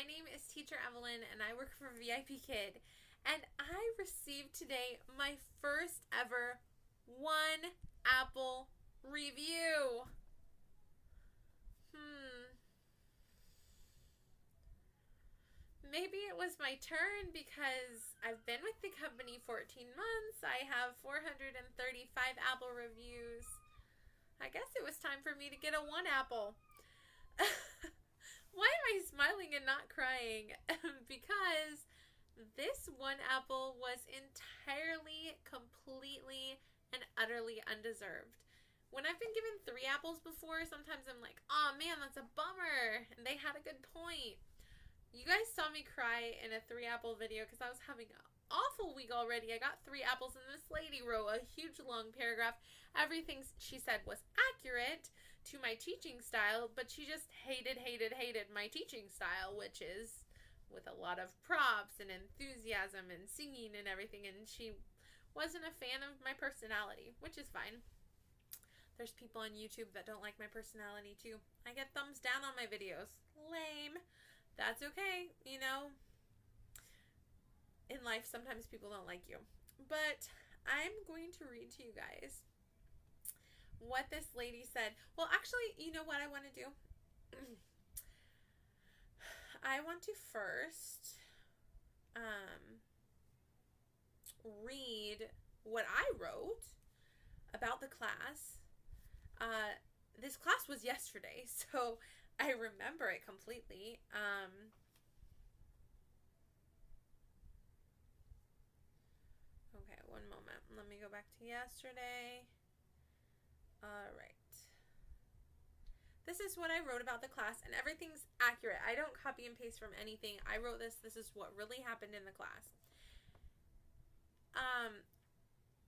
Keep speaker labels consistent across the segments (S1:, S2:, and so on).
S1: name is Teacher Evelyn and I work for VIP Kid. And I received today my first ever one apple review. Maybe it was my turn because I've been with the company 14 months. I have 435 apple reviews. I guess it was time for me to get a one apple. Why am I smiling and not crying? Because this one apple was entirely, completely, and utterly undeserved. When I've been given 3 apples before, sometimes I'm like, oh man, that's a bummer. And they had a good point. You guys saw me cry in a 3 apple video because I was having an awful week already. I got 3 apples and this lady wrote a huge long paragraph. Everything she said was accurate to my teaching style, but she just hated my teaching style, which is with a lot of props and enthusiasm and singing and everything, and she wasn't a fan of my personality, which is fine. There's people on YouTube that don't like my personality too. I get thumbs down on my videos. Lame. That's okay. You know, in life, sometimes people don't like you. But I'm going to read to you guys what this lady said. Well, actually, you know what I want to do? I want to first read what I wrote about the class. This class was yesterday, so I remember it completely. Okay, one moment. Let me go back to yesterday. All right. This is what I wrote about the class, and everything's accurate. I don't copy and paste from anything. I wrote this. This is what really happened in the class.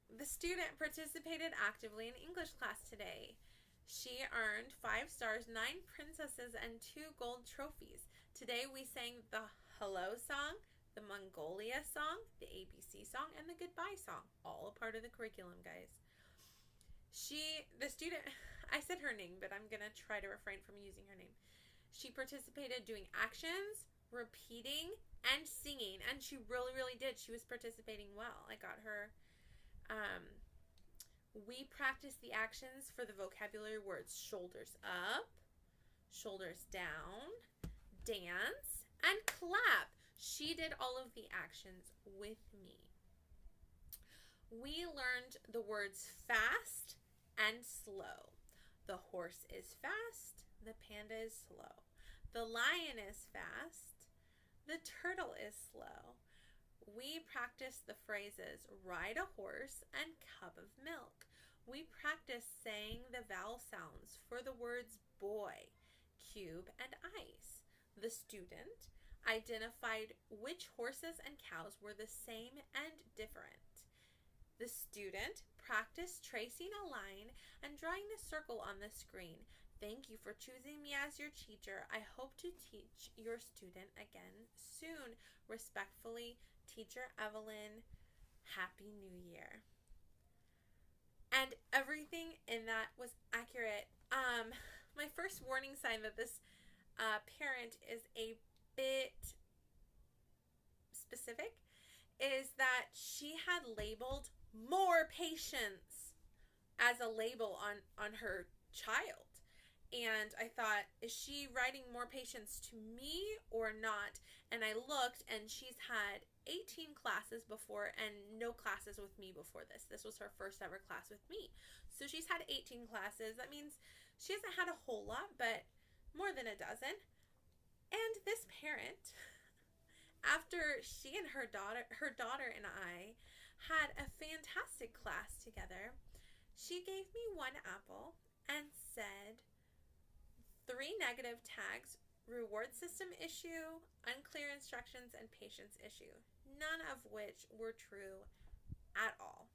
S1: The student participated actively in English class today. She earned 5 stars, 9 princesses, and 2 gold trophies. Today we sang the Hello song, the Mongolia song, the ABC song, and the Goodbye song. All a part of the curriculum, guys. The student, I said her name, but I'm going to try to refrain from using her name. She participated doing actions, repeating, and singing. And she really did. She was participating well. I got her. We practiced the actions for the vocabulary words shoulders up, shoulders down, dance, and clap. She did all of the actions with me. We learned the words fast and slow. The horse is fast, the panda is slow. The lion is fast, the turtle is slow. We practiced the phrases ride a horse and cup of milk. We practiced saying the vowel sounds for the words boy, cube, and ice. The student identified which horses and cows were the same and different. The student practiced tracing a line and drawing a circle on the screen. Thank you for choosing me as your teacher. I hope to teach your student again soon. Respectfully, Teacher Evelyn. Happy New Year. And everything in that was accurate. My first warning sign that this parent is a bit specific is that she had labeled more patience as a label on her child. And I thought, is she writing more patience to me or not? And I looked, and she's had 18 classes before and no classes with me before this. This was her first ever class with me. So she's had 18 classes. That means she hasn't had a whole lot, but more than a dozen. And this parent, after she and her daughter and I had a fantastic class together, she gave me 1 apple and said 3 negative tags: reward system issue, unclear instructions, and patience issue, none of which were true at all.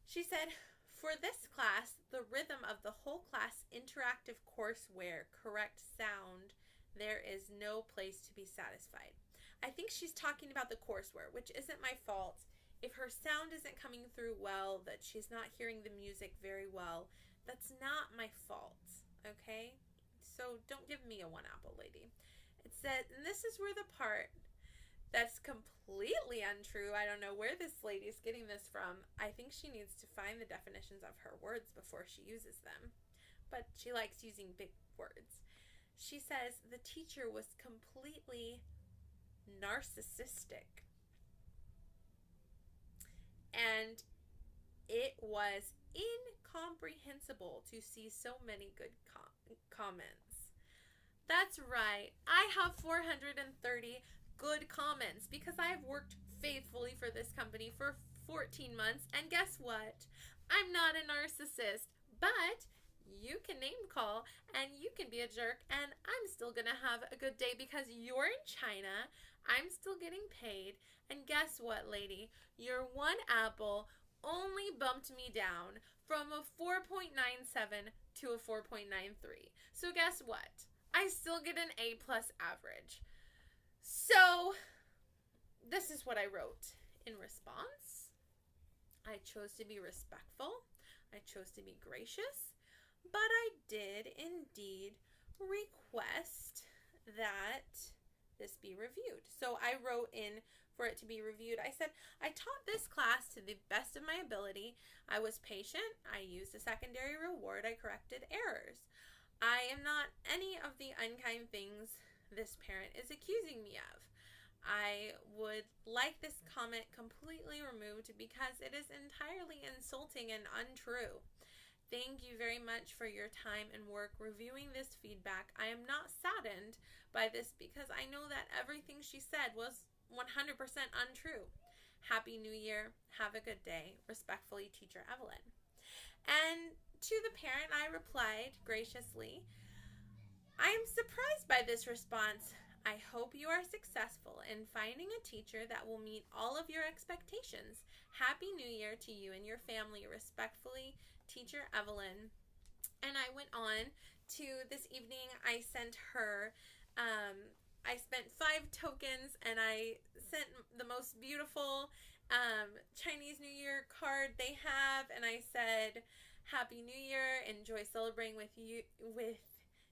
S1: She said, for this class, the rhythm of the whole class interactive courseware, correct sound, there is no place to be satisfied. I think she's talking about the courseware, which isn't my fault. If her sound isn't coming through well, that she's not hearing the music very well, that's not my fault, okay? So don't give me a 1 apple, lady. It said, and this is where the part that's completely untrue. I don't know where this lady's getting this from. I think she needs to find the definitions of her words before she uses them. But she likes using big words. She says the teacher was completely narcissistic. And it was incomprehensible to see so many good comments. That's right. I have 430 good comments because I've worked faithfully for this company for 14 months. And guess what? I'm not a narcissist, but you can name call and you can be a jerk and I'm still gonna have a good day because you're in China. I'm still getting paid. And guess what, lady? Your one apple only bumped me down from a 4.97 to a 4.93. So guess what? I still get an A+ average. So this is what I wrote in response. I chose to be respectful. I chose to be gracious. But I did indeed request that this be reviewed. So I wrote in for it to be reviewed. I said, I taught this class to the best of my ability. I was patient. I used a secondary reward. I corrected errors. I am not any of the unkind things this parent is accusing me of. I would like this comment completely removed because it is entirely insulting and untrue. Thank you very much for your time and work reviewing this feedback. I am not saddened by this because I know that everything she said was 100% untrue. Happy New Year. Have a good day. Respectfully, Teacher Evelyn. And to the parent, I replied graciously, I am surprised by this response. I hope you are successful in finding a teacher that will meet all of your expectations. Happy New Year to you and your family. Respectfully, Teacher Evelyn. And I went on to this evening, I sent her, I spent 5 tokens and I sent the most beautiful Chinese New Year card they have. And I said, Happy New Year. Enjoy celebrating with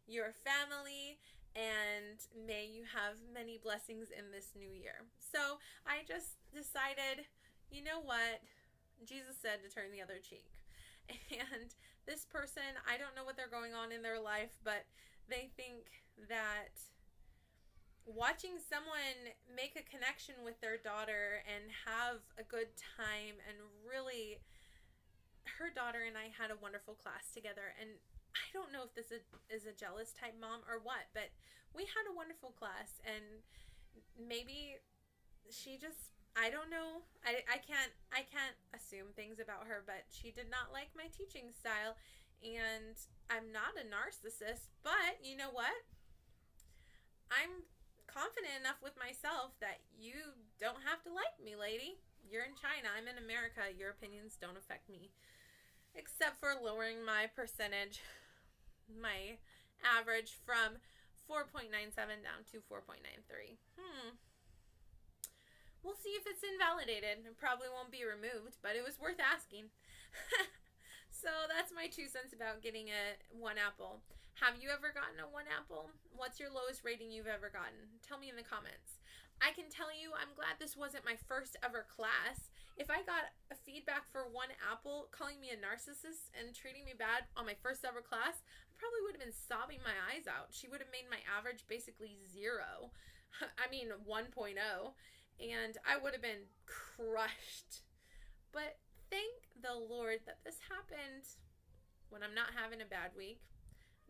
S1: your family. And may you have many blessings in this new year. So I just decided, you know what? Jesus said to turn the other cheek. And this person, I don't know what they're going on in their life, but they think that watching someone make a connection with their daughter and have a good time, and really, her daughter and I had a wonderful class together, and I don't know if this is a jealous type mom or what, but we had a wonderful class, and maybe she just, I don't know, I can't assume things about her, but she did not like my teaching style, and I'm not a narcissist, but you know what? I'm confident enough with myself that you don't have to like me, lady. You're in China. I'm in America. Your opinions don't affect me. Except for lowering my percentage, my average from 4.97 down to 4.93. We'll see if it's invalidated. It probably won't be removed, but it was worth asking. So that's my 2 cents about getting a 1 apple. Have you ever gotten a 1 apple? What's your lowest rating you've ever gotten? Tell me in the comments. I can tell you I'm glad this wasn't my first ever class. If I got a feedback for 1 apple calling me a narcissist and treating me bad on my first ever class, I probably would have been sobbing my eyes out. She would have made my average basically 0. I mean 1.0. And I would have been crushed. But thank the Lord that this happened when I'm not having a bad week.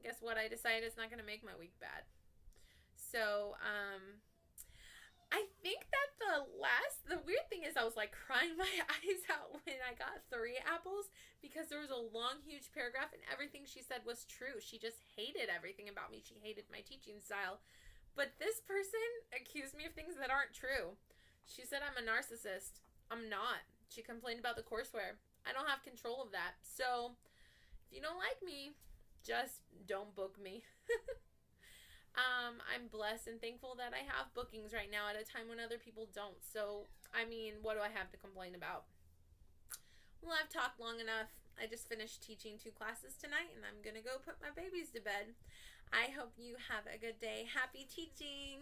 S1: Guess what? I decided it's not going to make my week bad. So, I think that the weird thing is I was like crying my eyes out when I got 3 apples because there was a long, huge paragraph and everything she said was true. She just hated everything about me. She hated my teaching style. But this person accused me of things that aren't true. She said I'm a narcissist. I'm not. She complained about the courseware. I don't have control of that. So, if you don't like me, just don't book me. I'm blessed and thankful that I have bookings right now at a time when other people don't. So, I mean, what do I have to complain about? Well, I've talked long enough. I just finished teaching 2 classes tonight, and I'm going to go put my babies to bed. I hope you have a good day. Happy teaching!